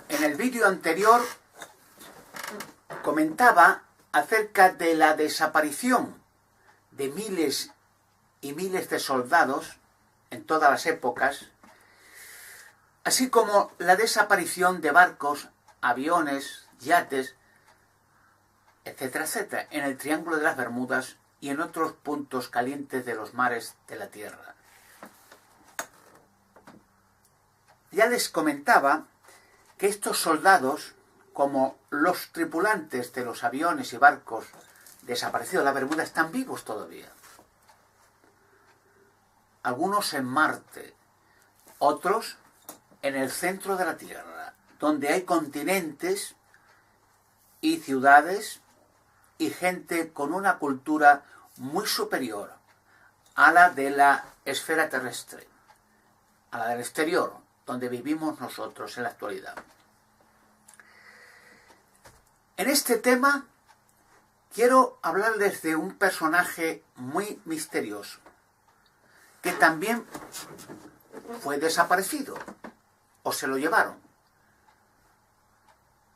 En el vídeo anterior comentaba acerca de la desaparición de miles y miles de soldados en todas las épocas, así como la desaparición de barcos, aviones, yates, etcétera, etcétera, en el Triángulo de las Bermudas y en otros puntos calientes de los mares de la Tierra. Ya les comentaba que estos soldados, como los tripulantes de los aviones y barcos desaparecidos de la Bermuda, están vivos todavía. Algunos en Marte, otros en el centro de la Tierra, donde hay continentes y ciudades y gente con una cultura muy superior a la de la esfera terrestre, a la del exterior, donde vivimos nosotros en la actualidad. En este tema quiero hablarles de un personaje muy misterioso, que también fue desaparecido, o se lo llevaron,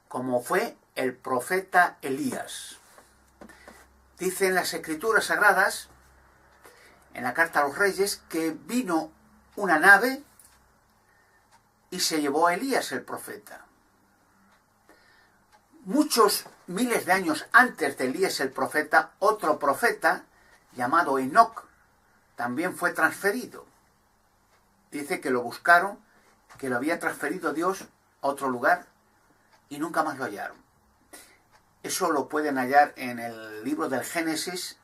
como fue el profeta Elías. Dicen las Escrituras Sagradas, en la Carta a los Reyes, que vino una nave y se llevó a Elías el profeta. Muchos miles de años antes de Elías el profeta, otro profeta llamado Enoc también fue transferido. Dice que lo buscaron, que lo había transferido Dios a otro lugar y nunca más lo hallaron. Eso lo pueden hallar en el libro del Génesis,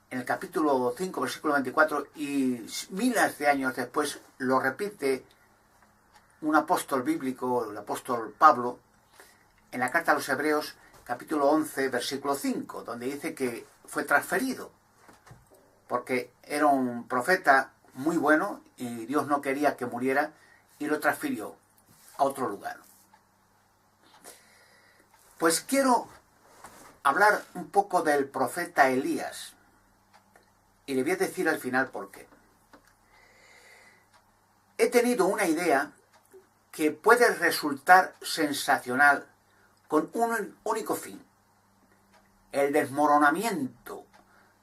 en el capítulo 5, versículo 24, y miles de años después lo repite un apóstol bíblico, el apóstol Pablo, en la carta a los Hebreos, capítulo 11, versículo 5, donde dice que fue transferido, porque era un profeta muy bueno y Dios no quería que muriera y lo transfirió a otro lugar. Pues quiero hablar un poco del profeta Elías y le voy a decir al final por qué. He tenido una idea que puede resultar sensacional con un único fin: el desmoronamiento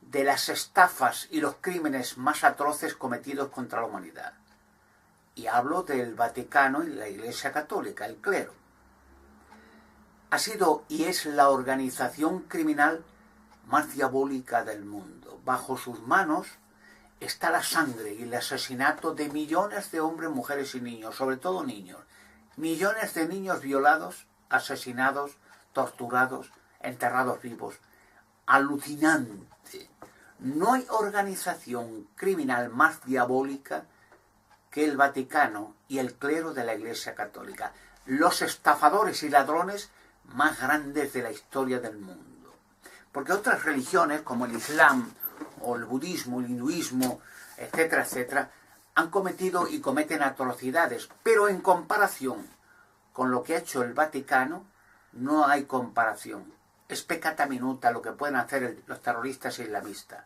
de las estafas y los crímenes más atroces cometidos contra la humanidad. Y hablo del Vaticano y la Iglesia Católica, el clero. Ha sido y es la organización criminal más diabólica del mundo. Bajo sus manos está la sangre y el asesinato de millones de hombres, mujeres y niños, sobre todo niños. Millones de niños violados, asesinados, torturados, enterrados vivos. Alucinante. No hay organización criminal más diabólica que el Vaticano y el clero de la Iglesia Católica. Los estafadores y ladrones más grandes de la historia del mundo. Porque otras religiones, como el Islam, o el budismo, el hinduismo, etcétera, etcétera, han cometido y cometen atrocidades, pero en comparación con lo que ha hecho el Vaticano, no hay comparación. Es peccata minuta lo que pueden hacer los terroristas islamistas.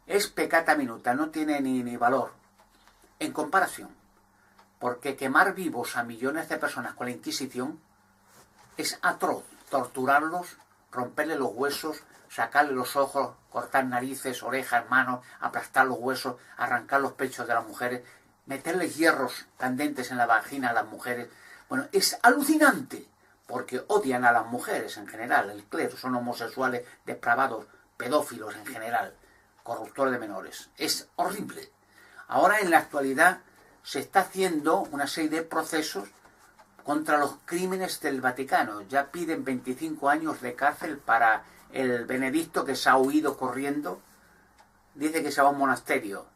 Es peccata minuta, no tiene ni valor en comparación. Porque quemar vivos a millones de personas con la Inquisición es atroz. Torturarlos, romperle los huesos, sacarle los ojos, cortar narices, orejas, manos, aplastar los huesos, arrancar los pechos de las mujeres, meterles hierros candentes en la vagina a las mujeres. Bueno, es alucinante, porque odian a las mujeres en general. El clero son homosexuales, depravados, pedófilos en general, corruptores de menores. Es horrible. Ahora, en la actualidad, se está haciendo una serie de procesos contra los crímenes del Vaticano. Ya piden 25 años de cárcel para el Benedicto, que se ha huido corriendo. Dice que se va a un monasterio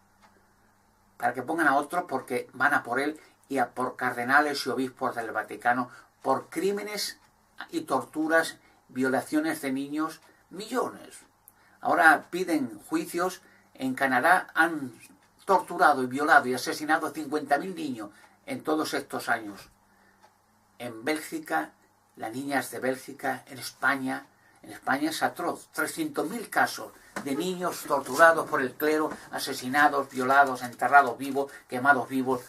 para que pongan a otros, porque van a por él y a por cardenales y obispos del Vaticano por crímenes y torturas, violaciones de niños, millones. Ahora piden juicios. En Canadá han torturado y violado y asesinado a 50.000 niños en todos estos años. En Bélgica, las niñas de Bélgica, en España es atroz. 300.000 casos de niños torturados por el clero, asesinados, violados, enterrados vivos, quemados vivos.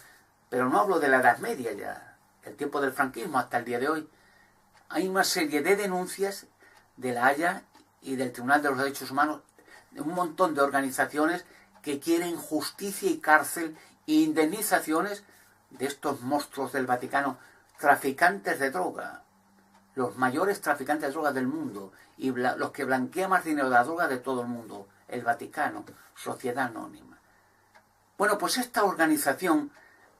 Pero no hablo de la Edad Media ya. el tiempo del franquismo hasta el día de hoy, hay una serie de denuncias de la Haya y del Tribunal de los Derechos Humanos, de un montón de organizaciones que quieren justicia y cárcel e indemnizaciones de estos monstruos del Vaticano, traficantes de droga, los mayores traficantes de droga del mundo y los que blanquean más dinero de la droga de todo el mundo, el Vaticano, Sociedad Anónima. Bueno, pues esta organización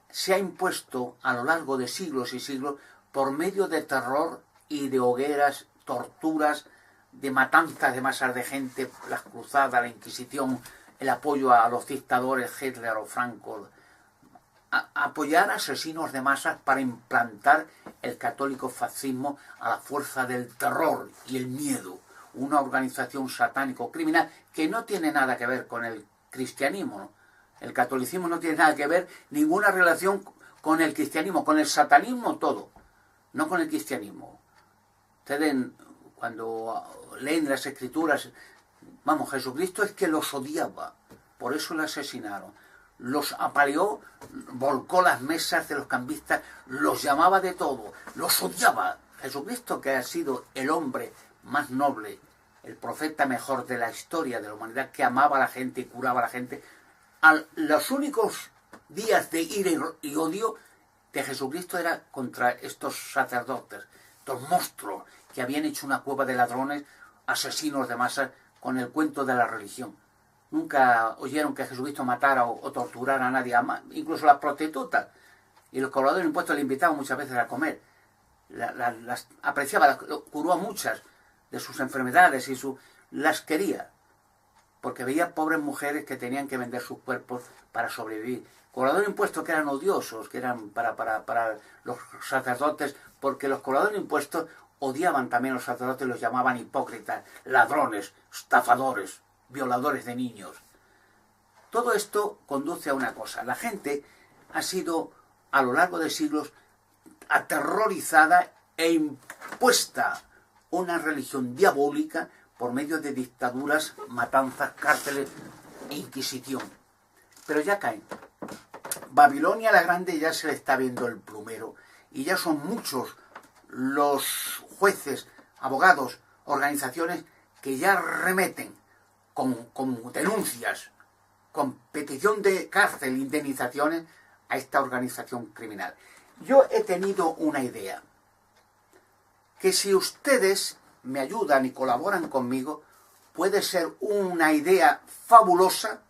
se ha impuesto a lo largo de siglos y siglos por medio de terror y de hogueras, torturas, de matanzas de masas de gente, las cruzadas, la Inquisición, el apoyo a los dictadores Hitler o Franco, apoyar a asesinos de masas para implantar el católico fascismo a la fuerza del terror y el miedo. Una organización satánico criminal que no tiene nada que ver con el cristianismo, ¿no? El catolicismo no tiene nada que ver, ninguna relación con el cristianismo, con el satanismo todo, no con el cristianismo. Ustedes cuando leen las escrituras, vamos, Jesucristo es que los odiaba, por eso le asesinaron. Los apaleó, volcó las mesas de los cambistas, los llamaba de todo, los odiaba. Jesucristo, que ha sido el hombre más noble, el profeta mejor de la historia de la humanidad, que amaba a la gente y curaba a la gente, los únicos días de ira y odio de Jesucristo era contra estos sacerdotes, estos monstruos que habían hecho una cueva de ladrones, asesinos de masas, con el cuento de la religión. Nunca oyeron que Jesucristo matara o torturara a nadie, incluso las prostitutas. Y los cobradores de impuestos le invitaban muchas veces a comer. Las apreciaba, curó a muchas de sus enfermedades y las quería. Porque veía pobres mujeres que tenían que vender sus cuerpos para sobrevivir. Cobradores de impuestos que eran odiosos, que eran para los sacerdotes, porque los cobradores de impuestos odiaban también a los sacerdotes, los llamaban hipócritas, ladrones, estafadores, violadores de niños. Todo esto conduce a una cosa. La gente ha sido, a lo largo de siglos, aterrorizada e impuesta una religión diabólica por medio de dictaduras, matanzas, cárceles e inquisición. Pero ya caen. Babilonia la Grande ya se le está viendo el plumero y ya son muchos los jueces, abogados, organizaciones que ya remeten con denuncias, con petición de cárcel, indemnizaciones a esta organización criminal. Yo he tenido una idea, que si ustedes me ayudan y colaboran conmigo, puede ser una idea fabulosa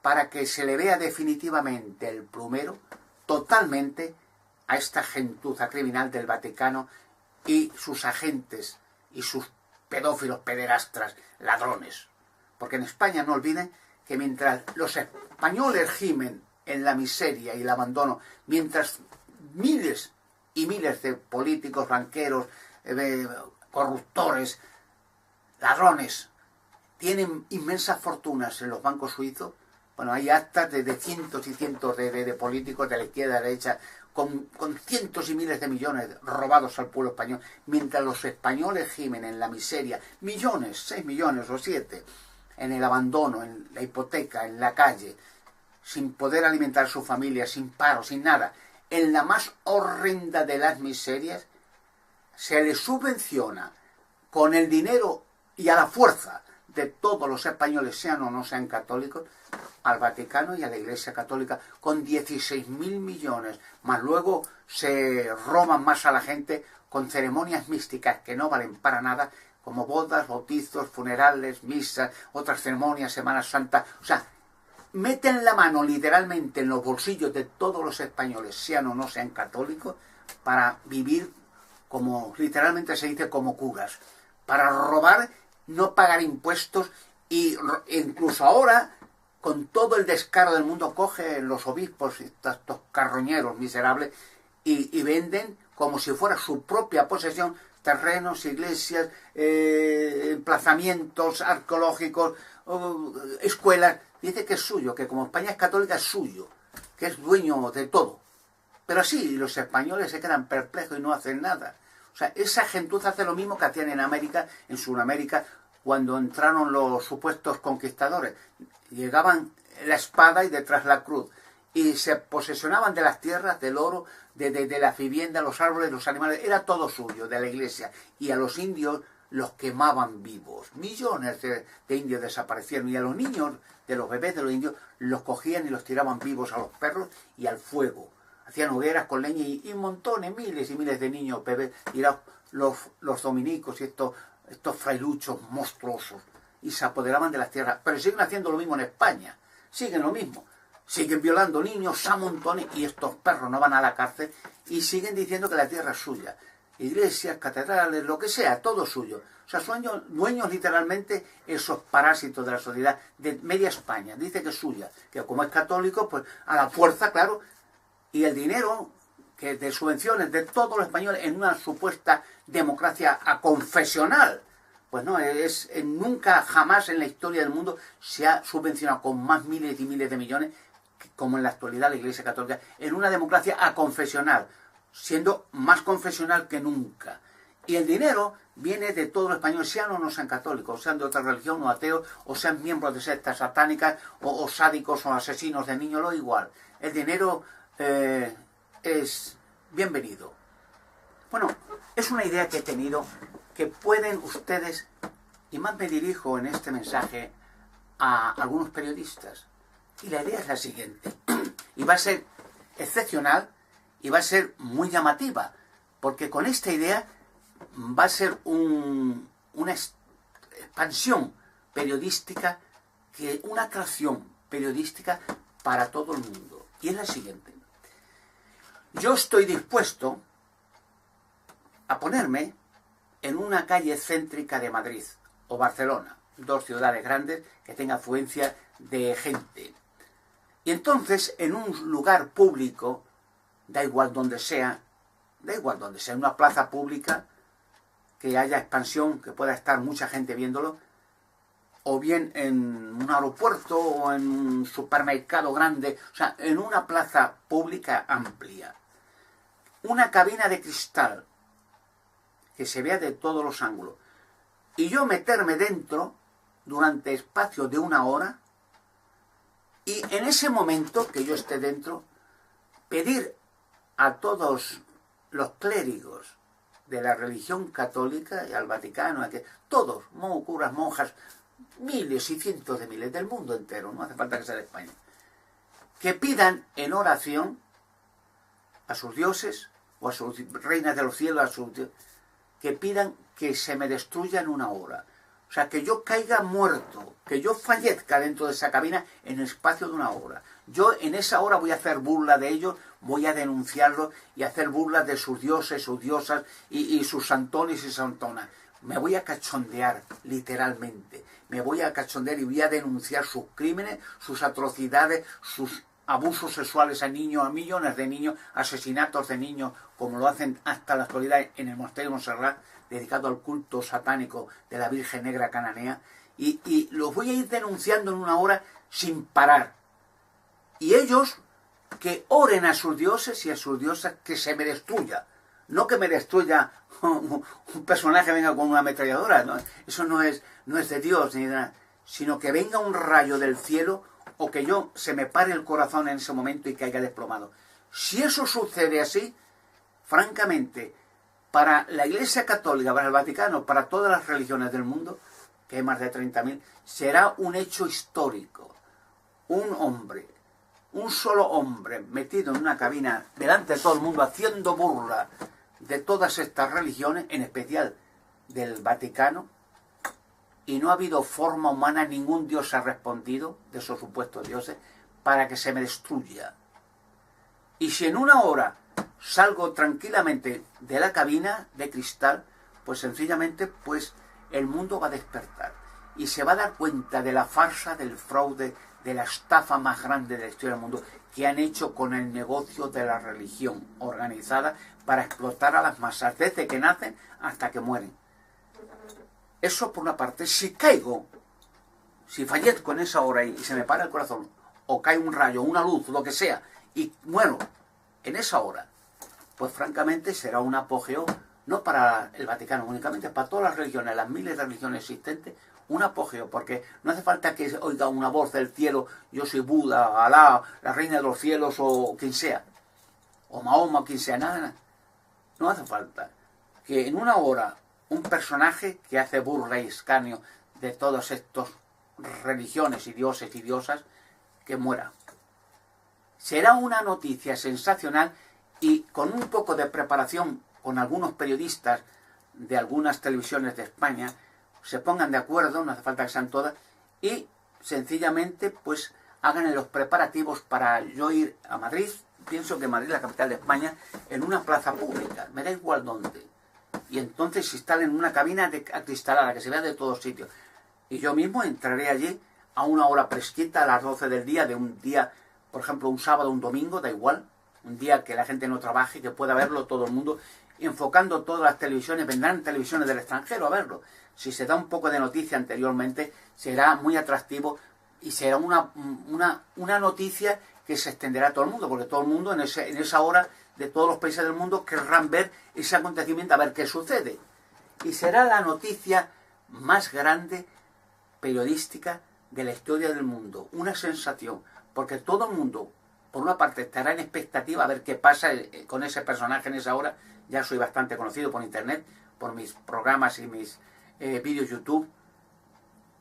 para que se le vea definitivamente el plumero totalmente a esta gentuza criminal del Vaticano y sus agentes y sus pedófilos, pederastras, ladrones. Porque en España no olviden que mientras los españoles gimen en la miseria y el abandono, mientras miles y miles de políticos, banqueros, corruptores, ladrones, tienen inmensas fortunas en los bancos suizos, bueno, hay actas de cientos y cientos de políticos de la izquierda y de la derecha con cientos y miles de millones robados al pueblo español, mientras los españoles gimen en la miseria, millones, 6 millones o 7, en el abandono, en la hipoteca, en la calle, sin poder alimentar a su familia, sin paro, sin nada, en la más horrenda de las miserias, se les subvenciona con el dinero y a la fuerza de todos los españoles, sean o no sean católicos, al Vaticano y a la Iglesia Católica, con 16.000 millones, más luego se roban más a la gente con ceremonias místicas que no valen para nada, como bodas, bautizos, funerales, misas, otras ceremonias, Semana Santa. O sea, meten la mano literalmente en los bolsillos de todos los españoles, sean o no sean católicos, para vivir como, literalmente se dice, como curas, para robar, no pagar impuestos, y incluso ahora, con todo el descaro del mundo, cogen los obispos, estos carroñeros miserables, y venden como si fuera su propia posesión terrenos, iglesias, emplazamientos arqueológicos, escuelas. Dice que es suyo, que como España es católica es suyo, que es dueño de todo. Pero así los españoles se quedan perplejos y no hacen nada. O sea, esa gentuza hace lo mismo que hacían en América, en Sudamérica, cuando entraron los supuestos conquistadores. Llegaban la espada y detrás la cruz. y se posesionaban de las tierras, del oro, de las viviendas, los árboles, los animales, era todo suyo, de la iglesia. Y a los indios los quemaban vivos. Millones de indios desaparecieron, y a los niños, de los bebés de los indios, los cogían y los tiraban vivos a los perros y al fuego. Hacían hogueras con leña y montones, miles y miles de niños, bebés, tirados, los dominicos y estos frailuchos monstruosos, y se apoderaban de las tierras. Pero siguen haciendo lo mismo en España, siguen lo mismo. Siguen violando niños a montones, y estos perros no van a la cárcel, y siguen diciendo que la tierra es suya. Iglesias, catedrales, lo que sea, todo suyo. O sea, son dueños literalmente esos parásitos de la sociedad, de media España. Dice que es suya, que como es católico, pues a la fuerza, claro, y el dinero que de subvenciones de todos los españoles en una supuesta democracia aconfesional. Pues no, nunca jamás en la historia del mundo se ha subvencionado con más miles y miles de millones como en la actualidad la Iglesia Católica, en una democracia aconfesional, siendo más confesional que nunca. Y el dinero viene de todos los españoles, sean o no sean católicos, sean de otra religión o ateos, o sean miembros de sectas satánicas, o sádicos o asesinos de niños, lo igual. El dinero es bienvenido. Bueno, es una idea que he tenido, que pueden ustedes, y más me dirijo en este mensaje a algunos periodistas. Y la idea es la siguiente, y va a ser excepcional, y va a ser muy llamativa, porque con esta idea va a ser una expansión periodística, una creación periodística para todo el mundo. Y es la siguiente. Yo estoy dispuesto a ponerme en una calle céntrica de Madrid o Barcelona, dos ciudades grandes que tengan afluencia de gente. Y entonces, en un lugar público, da igual donde sea, en una plaza pública, que haya expansión, que pueda estar mucha gente viéndolo, o bien en un aeropuerto o en un supermercado grande, o sea, en una plaza pública amplia. Una cabina de cristal que se vea de todos los ángulos. Y yo meterme dentro durante espacio de 1 hora, y en ese momento que yo esté dentro, pedir a todos los clérigos de la religión católica y al Vaticano, todos, curas, monjas, miles y cientos de miles del mundo entero, no hace falta que sea de España, que pidan en oración a sus dioses o a sus reinas de los cielos, que pidan que se me destruya en 1 hora. O sea, que yo caiga muerto, que yo fallezca dentro de esa cabina en el espacio de 1 hora. Yo en esa hora voy a hacer burla de ellos, voy a denunciarlos y hacer burlas de sus dioses, sus diosas y sus santones y santonas. Me voy a cachondear, literalmente. Me voy a cachondear y voy a denunciar sus crímenes, sus atrocidades, sus abusos sexuales a niños, a millones de niños, asesinatos de niños, como lo hacen hasta la actualidad en el monasterio de Montserrat, dedicado al culto satánico de la Virgen Negra Cananea, y los voy a ir denunciando en 1 hora sin parar. Y ellos que oren a sus dioses y a sus diosas que se me destruya. No que me destruya un personaje que venga con una ametralladora, ¿no? Eso no es de Dios, ni de nada, sino que venga un rayo del cielo o que se me pare el corazón en ese momento y caiga desplomado. Si eso sucede así, francamente, para la Iglesia Católica, para el Vaticano, para todas las religiones del mundo, que hay más de 30.000, será un hecho histórico. Un solo hombre metido en una cabina delante de todo el mundo haciendo burla de todas estas religiones, en especial del Vaticano, y no ha habido forma humana, ningún dios ha respondido, de esos supuestos dioses, para que se me destruya. Y si en 1 hora salgo tranquilamente de la cabina de cristal, pues sencillamente el mundo va a despertar y se va a dar cuenta de la farsa, del fraude, de la estafa más grande de la historia del mundo que han hecho con el negocio de la religión organizada para explotar a las masas desde que nacen hasta que mueren. Eso por una parte. Si caigo, si fallezco en esa hora y se me para el corazón, o cae un rayo, una luz, lo que sea, y muero en esa hora, pues francamente será un apogeo no para el Vaticano únicamente, para todas las religiones, las miles de religiones existentes, un apogeo, porque no hace falta que oiga una voz del cielo, yo soy Buda, Alá, la reina de los cielos o quien sea, o Mahoma o quien sea, nada. No hace falta que en una hora un personaje que hace burla y escarnio de todas estas religiones y dioses y diosas, que muera. Será una noticia sensacional y con un poco de preparación con algunos periodistas de algunas televisiones de España se pongan de acuerdo, no hace falta que sean todas, y sencillamente pues hagan los preparativos para yo ir a Madrid. Pienso que Madrid es la capital de España, en una plaza pública, me da igual dónde. Y entonces se instalen en una cabina acristalada que se vea de todos sitios. Y yo mismo entraré allí a una hora fresquita, a las 12 del día, de un día, por ejemplo, un sábado, un domingo, da igual, un día que la gente no trabaje, que pueda verlo todo el mundo, enfocando todas las televisiones, vendrán televisiones del extranjero a verlo. Si se da un poco de noticia anteriormente, será muy atractivo y será una noticia que se extenderá a todo el mundo, porque todo el mundo en esa hora de todos los países del mundo querrán ver ese acontecimiento, a ver qué sucede. Y será la noticia más grande periodística de la historia del mundo. Una sensación, porque todo el mundo, por una parte, estará en expectativa a ver qué pasa con ese personaje en esa hora. Ya soy bastante conocido por internet, por mis programas y mis vídeos YouTube.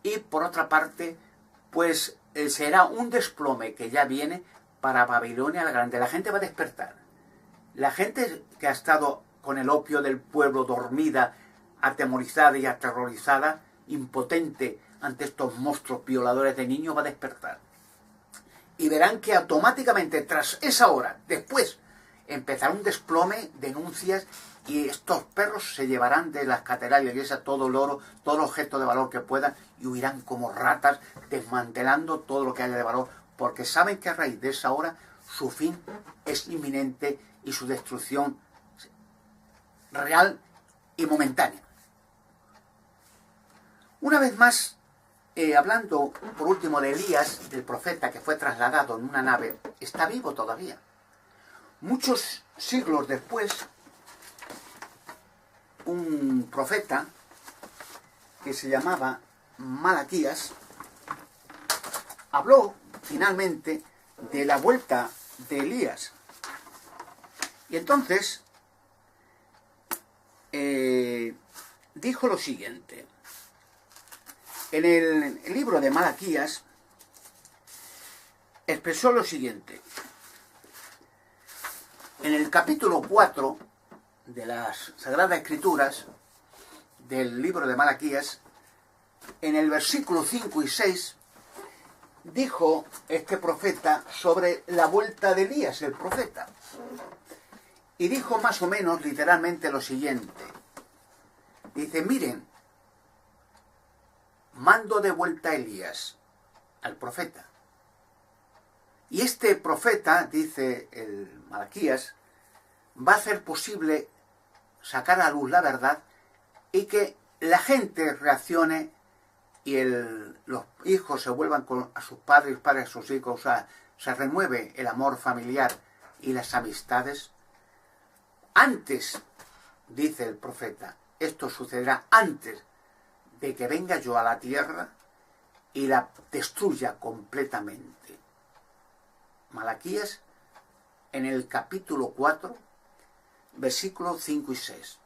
Y por otra parte, pues será un desplome que ya viene para Babilonia la Grande. La gente va a despertar. La gente que ha estado con el opio del pueblo dormida, atemorizada y aterrorizada, impotente ante estos monstruos violadores de niños, va a despertar. Y verán que automáticamente tras esa hora, después, empezará un desplome, denuncias, y estos perros se llevarán de las catedrales y la iglesia todo el oro, todo el objeto de valor que puedan, y huirán como ratas, desmantelando todo lo que haya de valor, porque saben que a raíz de esa hora su fin es inminente y su destrucción real y momentánea. Una vez más, hablando por último de Elías, del profeta que fue trasladado en una nave, está vivo todavía. Muchos siglos después, un profeta que se llamaba Malaquías habló finalmente de la vuelta de Elías. Y entonces dijo lo siguiente. En el libro de Malaquías expresó lo siguiente. En el capítulo 4 de las Sagradas Escrituras del libro de Malaquías, en el versículo 5 y 6, dijo este profeta sobre la vuelta de Elías, el profeta. Y dijo más o menos literalmente lo siguiente. Dice, miren, mando de vuelta a Elías, al profeta. Y este profeta, dice el Malaquías, va a hacer posible sacar a luz la verdad y que la gente reaccione y los hijos se vuelvan a sus padres, padres a sus hijos, o sea, se renueve el amor familiar y las amistades. Antes, dice el profeta, esto sucederá antes de que venga yo a la tierra y la destruya completamente. Malaquías, en el capítulo 4, versículos 5 y 6.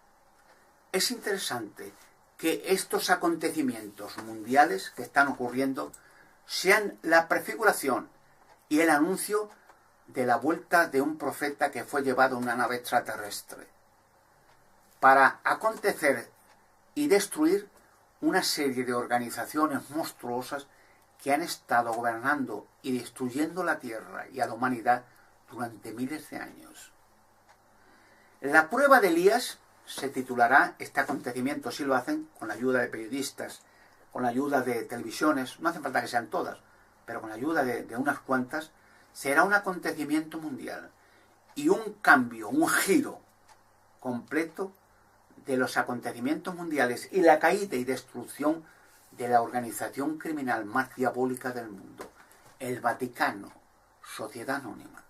Es interesante que estos acontecimientos mundiales que están ocurriendo sean la prefiguración y el anuncio de la vuelta de un profeta que fue llevado a una nave extraterrestre para acontecer y destruir una serie de organizaciones monstruosas que han estado gobernando y destruyendo la Tierra y a la humanidad durante miles de años. La prueba de Elías se titulará este acontecimiento, si lo hacen, con la ayuda de periodistas, con la ayuda de televisiones, no hace falta que sean todas, pero con la ayuda de unas cuantas, será un acontecimiento mundial y un cambio, un giro completo de los acontecimientos mundiales y la caída y destrucción de la organización criminal más diabólica del mundo, el Vaticano, Sociedad Anónima.